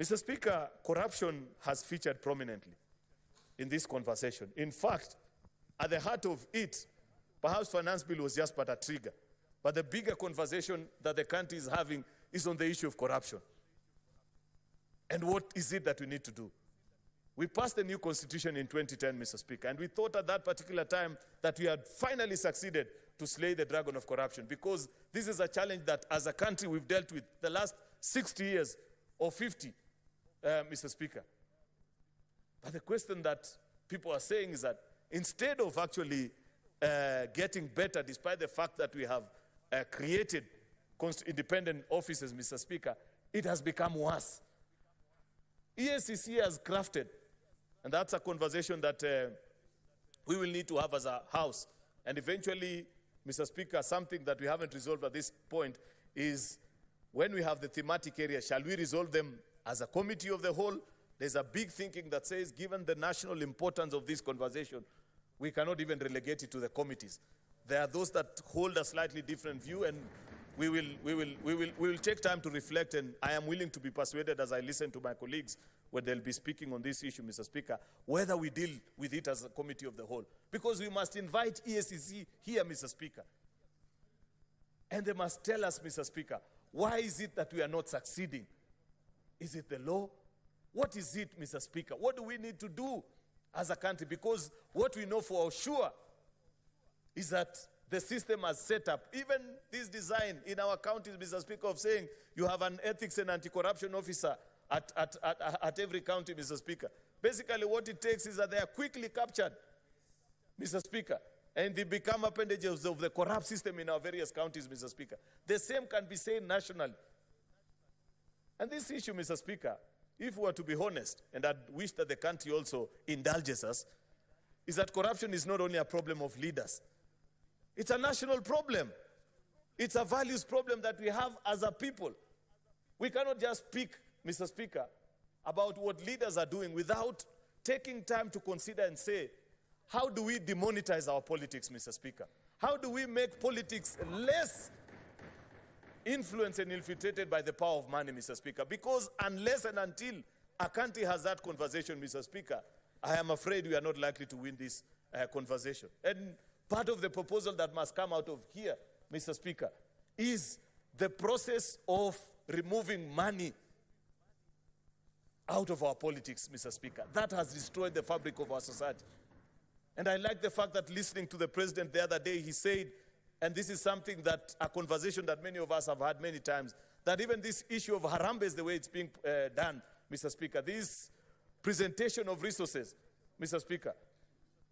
Mr. Speaker, corruption has featured prominently in this conversation. In fact, at the heart of it, perhaps finance bill was just but a trigger. But the bigger conversation that the country is having is on the issue of corruption. And what is it that we need to do? We passed a new constitution in 2010, Mr. Speaker, and we thought at that particular time that we had finally succeeded to slay the dragon of corruption, because this is a challenge that as a country we've dealt with the last 60 years or 50, Mr. Speaker. But the question that people are saying is that instead of actually getting better, despite the fact that we have created independent offices, Mr. Speaker, it has become worse. EACC has crafted, and that's a conversation that we will need to have as a House. And eventually, Mr. Speaker, something that we haven't resolved at this point is when we have the thematic areas, shall we resolve them as a committee of the whole? There's a big thinking that says, given the national importance of this conversation, we cannot even relegate it to the committees. There are those that hold a slightly different view, and we will take time to reflect, and I am willing to be persuaded as I listen to my colleagues when they'll be speaking on this issue, Mr. Speaker, whether we deal with it as a committee of the whole. Because we must invite EACC here, Mr. Speaker. And they must tell us, Mr. Speaker, why is it that we are not succeeding? Is it the law? What is it, Mr. Speaker? What do we need to do as a country? Because what we know for sure is that the system has set up, even this design in our counties, Mr. Speaker, of saying you have an ethics and anti-corruption officer at every county, Mr. Speaker. Basically, what it takes is that they are quickly captured, Mr. Speaker, and they become appendages of the corrupt system in our various counties, Mr. Speaker. The same can be said nationally. And this issue, Mr. Speaker, if we are to be honest, and I wish that the country also indulges us, is that corruption is not only a problem of leaders. It's a national problem. It's a values problem that we have as a people. We cannot just speak, Mr. Speaker, about what leaders are doing without taking time to consider and say, how do we demonetize our politics, Mr. Speaker? How do we make politics less influenced and infiltrated by the power of money, Mr. Speaker? Because unless and until a country has that conversation, Mr. Speaker, I am afraid we are not likely to win this conversation. And part of the proposal that must come out of here, Mr. Speaker, is the process of removing money out of our politics, Mr. Speaker. That has destroyed the fabric of our society. And I like the fact that listening to the president the other day, he said, and this is something that, a conversation that many of us have had many times, that even this issue of Harambee is the way it's being done, Mr. Speaker, this presentation of resources, Mr. Speaker,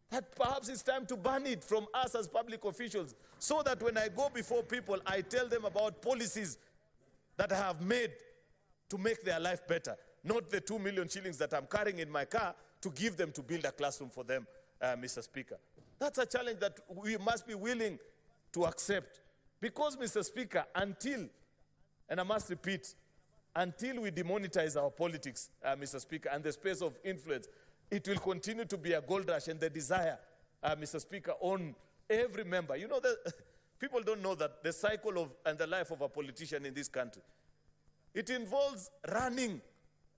that perhaps it's time to ban it from us as public officials, so that when I go before people, I tell them about policies that I have made to make their life better, not the 2 million shillings that I'm carrying in my car to give them to build a classroom for them, Mr. Speaker. That's a challenge that we must be willing to accept. Because, Mr. Speaker, until, and I must repeat, until we demonetize our politics, Mr. Speaker, and the space of influence, it will continue to be a gold rush and the desire, Mr. Speaker, on every member. You know, people don't know that the cycle of and the life of a politician in this country, it involves running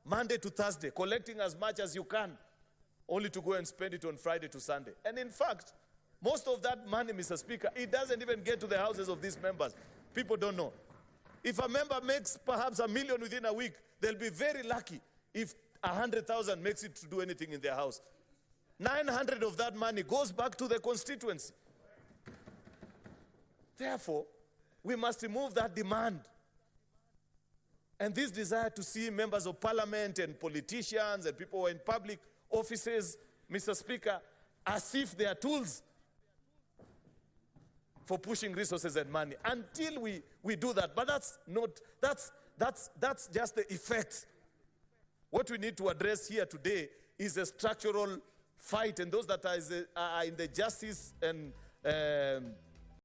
Monday to Thursday, collecting as much as you can, only to go and spend it on Friday to Sunday. And in fact, most of that money, Mr. Speaker, it doesn't even get to the houses of these members. People don't know. If a member makes perhaps $1 million within a week, they'll be very lucky if 100,000 makes it to do anything in their house. 900 of that money goes back to the constituency. Therefore, we must remove that demand. And this desire to see members of parliament and politicians and people who are in public offices, Mr. Speaker, as if they are tools for pushing resources and money. Until we do that, but that's just the effects. What we need to address here today is a structural fight, and those that are in the justice and